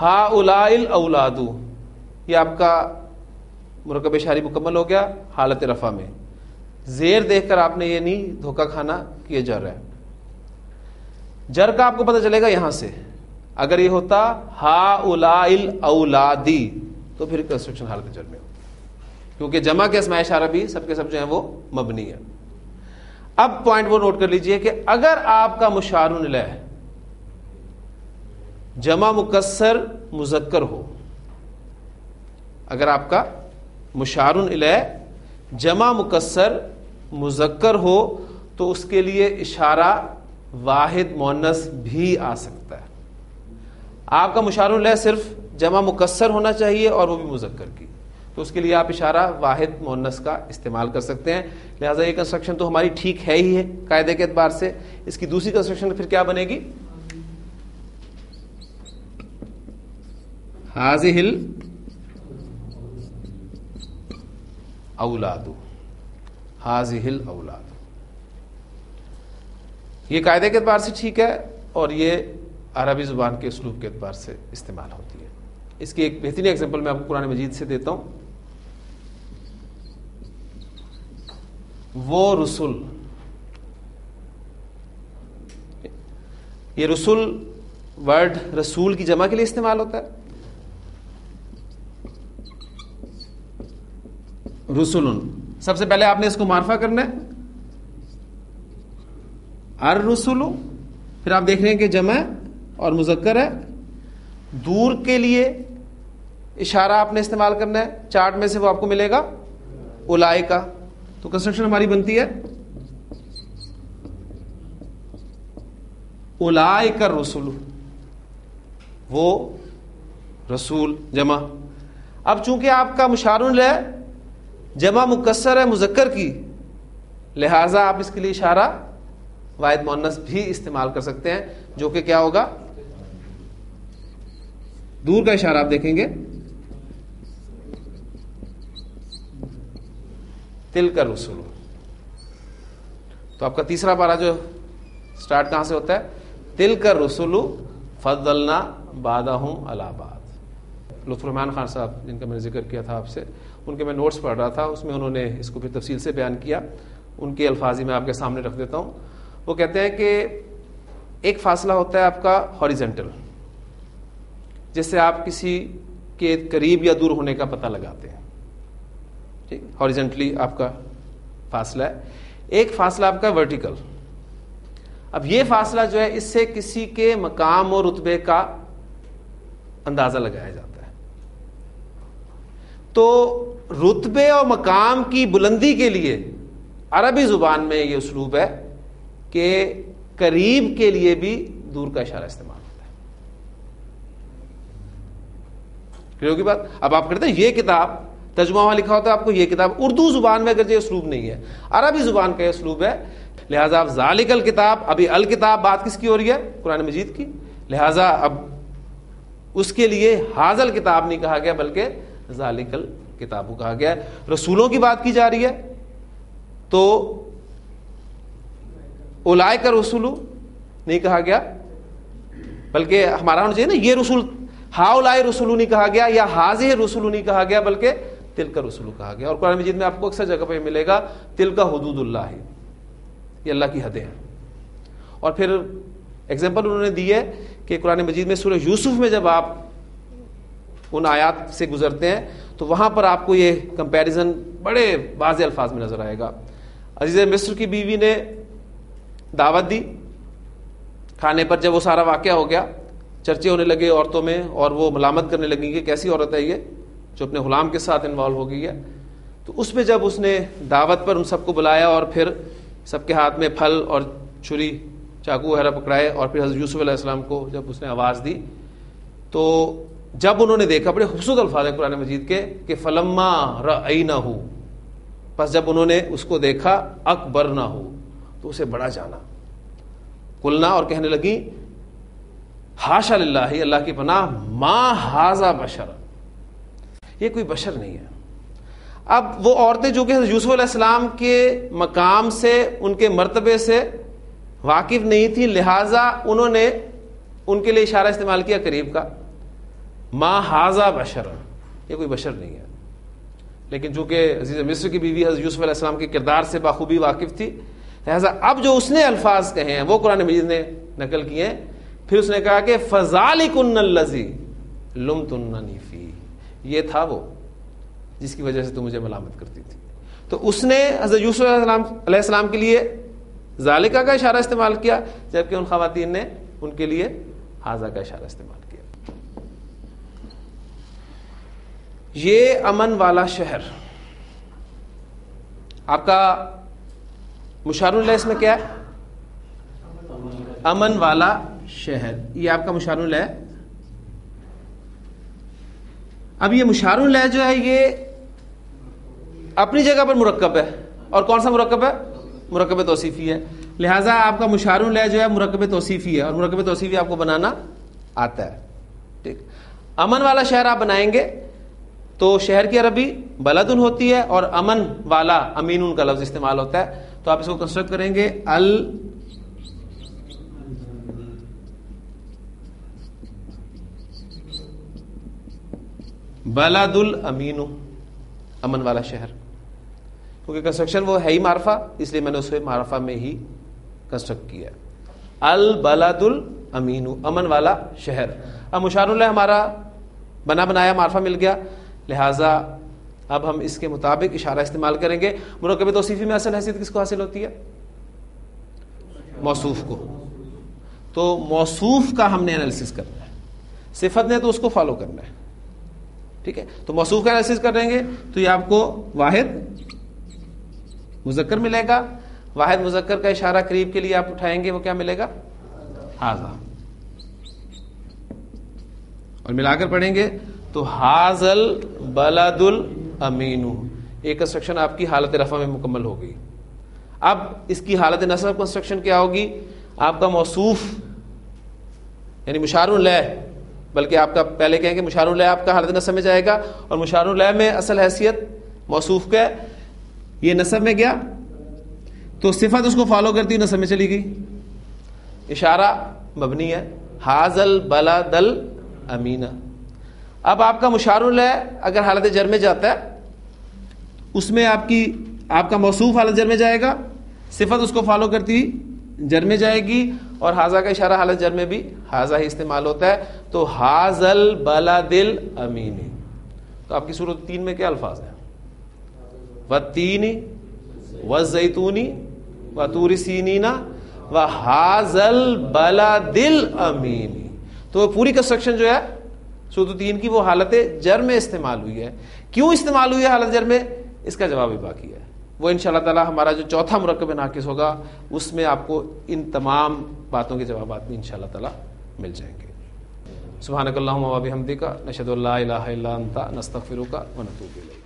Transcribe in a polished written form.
ہؤلاء الاولاد، یہ آپ کا مرکب اشاری مکمل ہو گیا حالت رفع میں. زیر دیکھ کر آپ نے یہ نہیں دھوکہ کھانا کہ یہ جر ہے. جر کا آپ کو پتہ چلے گا یہاں سے. اگر یہ ہوتا ہؤلاء الاولادی تو پھر کنسٹرکشن حالت جر میں ہو، کیونکہ جمع کے اسماء اشارہ بھی سب کے سب جو ہیں وہ مبنی ہے. اب پوائنٹ وہ نوٹ کر لیجئے کہ اگر آپ کا مشار الیہ جمع مکسر مذکر ہو، اگر آپ کا مشار الیہ جمع مکسر مذکر ہو تو اس کے لیے اشارہ واحد مؤنث بھی آ سکتا ہے. آپ کا مشار الیہ صرف جمع مکسر ہونا چاہیے اور وہ بھی مذکر کی، تو اس کے لیے آپ اشارہ واحد مؤنث کا استعمال کر سکتے ہیں. لہٰذا یہ کنسٹرکشن تو ہماری ٹھیک ہے ہی ہے قاعدے کے اعتبار سے. اس کی دوسری کنسٹرکشن پھر کیا بنے گی؟ ہذہ الاولاد، ہذہ الاولاد. یہ قاعدے کے اعتبار سے ٹھیک ہے اور یہ عربی زبان کے اسلوب کے اعتبار سے استعمال ہوتی ہے. اس کی ایک بہترین ایگزامپل میں آپ کو قرآن مجید سے دیتا ہوں. وہ رسول، یہ رسول ورڈ رسول کی جمع کے لیے استعمال ہوتا ہے. رسول، سب سے پہلے آپ نے اس کو معرفہ کرنا ہے الرسل، پھر آپ دیکھ رہے ہیں کہ جمع اور مذکر ہے. دور کے لیے اشارہ آپ نے استعمال کرنا ہے، چارٹ میں سے وہ آپ کو ملے گا اولئک. تو کنسٹرکشن ہماری بنتی ہے اولئک الرسل، وہ رسول جمع. اب چونکہ آپ کا مشار الیہ جمع مکسر ہے مذکر کی، لہذا آپ اس کے لیے اشارہ واحد مؤنث بھی استعمال کر سکتے ہیں، جو کہ کیا ہوگا؟ دور کا اشارہ آپ دیکھیں گے تلک الرسل. تو آپ کا تیسرا پارہ جو سٹارٹ کہاں سے ہوتا ہے؟ تلک الرسل فضلنا بعضهم علی بعض. لطف الرحمان خان صاحب جن کا میں نے ذکر کیا تھا آپ سے، ان کے میں نوٹس پڑھ رہا تھا، اس میں انہوں نے اس کو پھر تفصیل سے بیان کیا. ان کے الفاظ ہی میں آپ کے سامنے رکھ دیتا ہوں. وہ کہتے ہیں کہ ایک فاصلہ ہوتا ہے آپ کا ہاریزنٹل، جس سے آپ کسی کے قریب یا دور ہونے کا پتہ لگاتے ہیں. ٹھیک، ہاریزنٹلی آپ کا فاصلہ ہے. ایک فاصلہ آپ کا ورٹیکل. اب یہ فاصلہ جو ہے اس سے کسی کے مقام اور رتبے کا اندازہ لگایا جاتا ہے. تو رتبے اور مقام کی بلندی کے لیے عربی زبان میں یہ اسلوب ہے کہ قریب کے لیے بھی دور کا اشارہ استعمال ہوتا ہے. کلیئر ہوگی بات؟ اب آپ کہتے ہیں یہ کتاب، ترجمہ وہاں لکھا ہوتا ہے آپ کو یہ کتاب. اردو زبان میں اگر یہ اسلوب نہیں ہے، عربی زبان کا یہ اسلوب ہے. لہٰذا اب ذالک الکتاب، ابھی الکتاب بات کس کی ہو رہی ہے؟ قرآن مجید کی. لہٰذا اب اس کے لیے حاذل کتاب نہیں کہا گیا بلکہ ذالک الکتاب کہا گیا. رسولوں کی بات کی جا رہی ہے تو اولئک الرسل نہیں کہا گیا، بلکہ ہمارا ہونا چاہیے نا یہ رسول، ہؤلاء رسل نہیں کہا گیا یا ہذہ رسل نہیں کہا گیا بلکہ تلک رسل کہا گیا. اور قرآن مجید میں آپ کو اکثر جگہ پہ ملے گا تلک حدود اللہ، یہ اللہ کی حدیں ہیں. اور پھر ایگزامپل انہوں نے دی ہے کہ قرآن مجید میں سورہ یوسف میں جب آپ ان آیات سے گزرتے ہیں تو وہاں پر آپ کو یہ کمپیریزن بڑے واضح الفاظ میں نظر آئے گا. عزیز مصر کی بیوی نے دعوت دی کھانے پر. جب وہ سارا واقعہ ہو گیا، چرچے ہونے لگے عورتوں میں اور وہ ملامت کرنے لگی کہ کیسی عورت ہے یہ جو اپنے غلام کے ساتھ انوالو ہو گئی ہے. تو اس میں جب اس نے دعوت پر ان سب کو بلایا اور پھر سب کے ہاتھ میں پھل اور چھری چاقو وغیرہ پکڑائے اور پھر حضرت یوسف علیہ السلام کو جب اس نے آواز دی تو جب انہوں نے دیکھا، بڑے خوبصورت الفاظ ہیں قرآن مجید کے کہ فلما رأینہ، پس جب انہوں نے اس کو دیکھا اکبرنہ، تو اسے بڑا جانا. قلنا، اور کہنے لگی حاشا للہ، اللہ کی پناہ، ما ھذا بشر، یہ کوئی بشر نہیں ہے. اب وہ عورتیں جو کہ یوسف علیہ السلام کے مقام سے، ان کے مرتبے سے واقف نہیں تھیں، لہٰذا انہوں نے ان کے لیے اشارہ استعمال کیا قریب کا. ما ھذا بشر، یہ کوئی بشر نہیں ہے. لیکن چونکہ عزیز مصر کی بیوی حضرت یوسف علیہ السلام کے کردار سے بخوبی واقف تھی، لہذا اب جو اس نے الفاظ کہے ہیں وہ قرآن مجید نے نقل کیے ہیں. پھر اس نے کہا کہ فذالکن الذی لمتننی فیہ، یہ تھا وہ جس کی وجہ سے تم مجھے ملامت کرتی تھی. تو اس نے حضرت یوسف علیہ السلام کے لیے ذالکہ کا اشارہ استعمال کیا، جبکہ ان خواتین نے ان کے لیے ھذا کا اشارہ استعمال کیا. یہ امن والا شہر، آپ کا مشار الیہ اس میں کیا ہے؟ امن والا شہر، یہ آپ کا مشار الیہ. اب یہ مشار الیہ جو ہے یہ اپنی جگہ پر مرکب ہے، اور کون سا مرکب ہے؟ مرکب توصیفی ہے. لہٰذا آپ کا مشار الیہ جو ہے مرکب توصیفی ہے، اور مرکب توصیفی آپ کو بنانا آتا ہے. ٹھیک، امن والا شہر آپ بنائیں گے تو شہر کی عربی بلدن ہوتی ہے، اور امن والا امین کا لفظ استعمال ہوتا ہے. تو آپ اس کو کنسٹرکٹ کریں گے بلد الامین، امن والا شہر. کیونکہ کنسٹرکشن وہ ہے ہی معرفہ، اس لیے میں نے اسے معرفہ میں ہی کنسٹرکٹ کیا. البلد الامین، امن والا شہر. اب مشار الیہ ہمارا بنا بنایا معرفہ مل گیا، لہٰذا اب ہم اس کے مطابق اشارہ استعمال کریں گے. مرکب توصیفی میں اصل حیثیت کس کو حاصل ہوتی ہے؟ موصوف کو. تو موصوف کا ہم نے انالیسس کرنا ہے، صفت نے تو اس کو فالو کرنا ہے. ٹھیک ہے، تو موصوف کا انالیسس کریں گے تو یہ آپ کو واحد مذکر ملے گا. واحد مذکر کا اشارہ قریب کے لیے آپ اٹھائیں گے، وہ کیا ملے گا؟ ھذا. اور ملا کر پڑھیں گے تو ھذل بلد الامین. ایک کنسٹرکشن آپ کی حالت رفع میں مکمل ہو گئی. اب اس کی حالت نصب کنسٹرکشن کیا ہوگی؟ آپ کا موصوف یعنی مشار الیہ، بلکہ آپ کا پہلے کہیں کہ مشار الیہ آپ کا حالت نصب میں جائے گا، اور مشار الیہ میں اصل حیثیت موصوف کا ہے. یہ نصب میں گیا تو صفت اس کو فالو کرتی نصب میں چلی گئی. اشارہ مبنی ہے، ھذل بلد الامین. اب آپ کا مشار الیہ اگر حالت جر میں جاتا ہے، اس میں آپ کا موصوف حالت جر میں جائے گا، صفت اس کو فالو کرتی جر میں جائے گی، اور ھذا کا اشارہ حالت جر میں بھی ھذا ہی استعمال ہوتا ہے. تو ھذل بلد الامین. تو آپ کی صورت 3 میں کیا الفاظ ہیں؟ والتین والزیتون وطور سینین وھذل بلد الامین. تو پوری کنسٹرکشن جو ہے صورت 3 کی وہ حالت جر میں استعمال ہوئی ہے. کیوں استعمال ہوئی ہے حالت جر میں؟ اس کا جواب بھی باقی ہے. وہ انشاءاللہ تعالی ہمارا جو چوتھا مرکب ناقص ہوگا اس میں آپ کو ان تمام باتوں کے جوابات بھی انشاءاللہ تعالی مل جائیں گے. سبحانک اللہم و بحمدک، نشہد ان لا الہ الا انت، نستغفرک و نتوب الیک.